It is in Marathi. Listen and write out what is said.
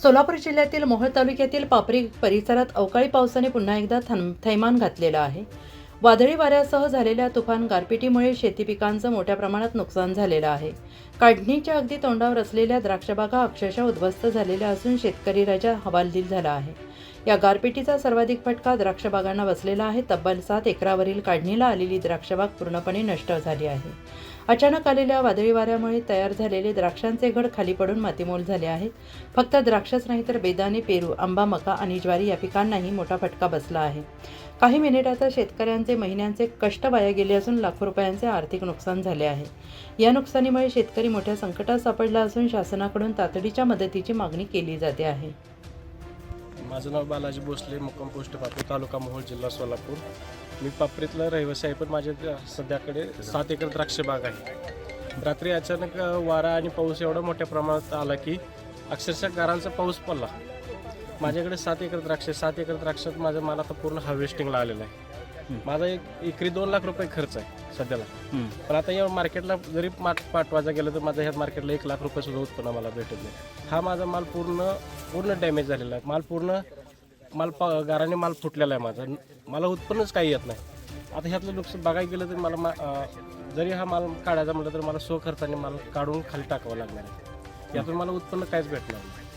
सोलापूर जिल्ह्यातील मोहोळ तालुक्यातील पापरी परिसरात अवकाळी पावसाने पुन्हा एकदा थैमान घातलेलं आहे. वादळी वाऱ्यासह झालेल्या तुफान गारपिटीमुळे शेती पिकांचं मोठ्या प्रमाणात नुकसान झालेलं आहे. काढणीच्या अगदी तोंडावर असलेल्या द्राक्षबागा अक्षरशः उद्ध्वस्त झालेल्या असून शेतकरी राजा हवालदिल झाला आहे. या गारपिटीचा सर्वाधिक फटका द्राक्षबागांना बसलेला आहे. तब्बल 7 एकरावरील काढणीला आलेली द्राक्षबाग पूर्णपणे नष्ट झाली आहे. अचानक आलेल्या वादळी वाऱ्यामुळे तयार झालेले द्राक्षांचे घड खाली पडून मातीमोल झाले आहेत. फक्त द्राक्षच नाही तर बेदाणे, पेरू, आंबा, मका आणि ज्वारी या पिकांनाही मोठा फटका बसला आहे. काही मिनिटातच शेतकऱ्यांचे महिन्यांचे कष्ट वाया गेले असून लाखो रुपयांचे आर्थिक नुकसान झाले आहे. या नुकसानीमुळे शेतकरी मोठ्या संकटात सापडला असून शासनाकडून तातडीच्या मदतीची मागणी केली जाते आहे. माझं नाव बालाजी भोसले, मुक्काम पोस्ट पापरी, तालुका मोहोळ, जिल्हा सोलापूर. मी पापरीतला रहिवासी आहे, पण माझ्या सध्याकडे 7 एकर द्राक्ष बाग आहे. रात्री अचानक वारा आणि पाऊस एवढा मोठ्या प्रमाणात आला की अक्षरशः गारांचा पाऊस पडला. माझ्याकडे 7 एकर द्राक्षात माझं माल आता पूर्ण हार्वेस्टिंगला आलेला आहे. माझा एकरी 2 लाख रुपये खर्च आहे सध्याला. पण आता या मार्केटला जरी पाठवायचा गेलं तर माझ्या ह्या मार्केटला 1 लाख रुपये सुद्धा उत्पन्न मला भेटत नाही. हा माझा माल पूर्ण डॅमेज झालेला आहे. गाराने माल फुटलेला आहे माझा. मला उत्पन्नच काही येत नाही. आता ह्यातलं नुकसान बघायला गेलं तर मला जरी हा माल काढायचा म्हटलं तर मला स्वखर्चाने माल काढून खाली टाकावं लागणार आहे. यातून मला उत्पन्न काहीच भेटणार नाही.